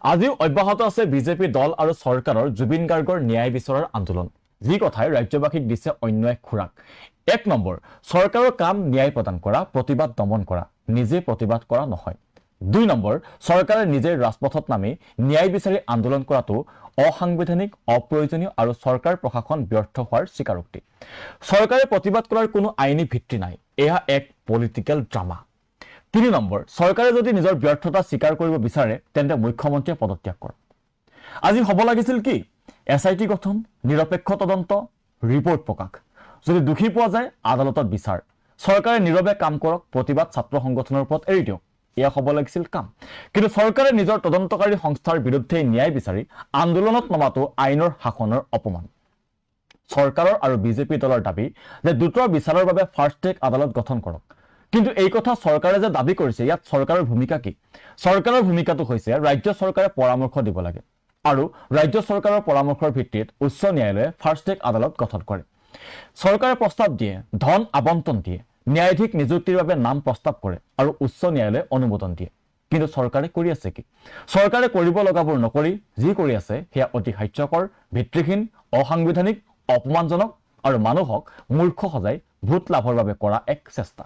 আজিও অব্যাহত আছে বিজেপি দল আৰু চৰকাৰৰ জুবিন গাৰ্গৰ ন্যায় বিচৰাৰ আন্দোলন যি কথাই ৰাজ্যবাসীক দিছে অন্য এক খোৰাক। ১ নম্বৰ, চৰকাৰৰ কাম ন্যায় প্ৰদান কৰা, প্ৰতিবাদ দমন কৰা, নিজে প্ৰতিবাদ কৰা নহয়। ২ নম্বৰ, চৰকাৰে নিজে ৰাজপথত নামি ন্যায় বিচাৰি আন্দোলন কৰাটো অসাংবিধানিক, অপ্ৰয়োজনীয় আৰু চৰকাৰ প্ৰশাসন ব্যৰ্থ হোৱাৰ স্বীকাৰোক্তি। চৰকাৰে প্ৰতিবাদ কৰাৰ কোনো আইনী ভিত্তি নাই, এয়া এক পলিটিকেল ড্ৰামা। ৩ নম্বৰ, চৰকাৰে যদি নিজৰ ব্যৰ্থতা স্বীকাৰ কৰিব বিচাৰে তেন্তে মুখ্যমন্ত্ৰীয়ে পদত্যাগ কৰক। আজি হ'ব লাগিছিল কি? SIT গঠন, নিৰপেক্ষ তদন্ত, ৰিপৰ্ট প্ৰকাশ। যদি দোষী পোৱা যায় আদালতত বিচাৰ। চৰকাৰে নীৰৱে কাম কৰক, প্ৰতিবাদ ছাত্ৰ সংগঠনৰ ওপৰত এৰি দিয়ক। এয়া হ'ব লাগিছিল কাম। কিন্তু চৰকাৰে নিজৰ তদন্তকাৰী সংস্থাৰ বিৰুদ্ধে ন্যায় বিচাৰি আন্দোলনত নমাটো আইনৰ শাসনৰ অপমান। চৰকাৰৰ আৰু বিজেপি দলৰ দাবী যে দ্ৰুত বিচাৰৰ বাবে ফাৰ্ষ্ট ট্ৰেক আদালত গঠন কৰক। কিন্তু এই কথা চৰকাৰে যে দাবী কৰিছে, ইয়াত চৰকাৰৰ ভূমিকা কি? চৰকাৰৰ ভূমিকাটো হৈছে ৰাজ্য চৰকাৰে পৰামৰ্শ দিব লাগে আৰু ৰাজ্য চৰকাৰৰ পৰামৰ্শৰ ভিত্তিত উচ্চ ন্যায়ালয়ে ফাৰ্ষ্ট ট্ৰেক আদালত গঠন কৰে। চৰকাৰে প্ৰস্তাৱ দিয়ে, ধন আবণ্টন দিয়ে, ন্যায়াধীশ নিযুক্তিৰ বাবে নাম প্ৰস্তাৱ কৰে আৰু উচ্চ ন্যায়ালয়ে অনুমোদন দিয়ে। কিন্তু চৰকাৰে কৰি আছে কি? চৰকাৰে কৰিব লগাবোৰ নকৰি যি কৰি আছে সেয়া অতি হাস্যকৰ, ভিত্তিহীন, অসাংবিধানিক, অপমানজনক আৰু মানুহক মূৰ্খ সজাই ভোট লাভৰ বাবে কৰা এক চেষ্টা।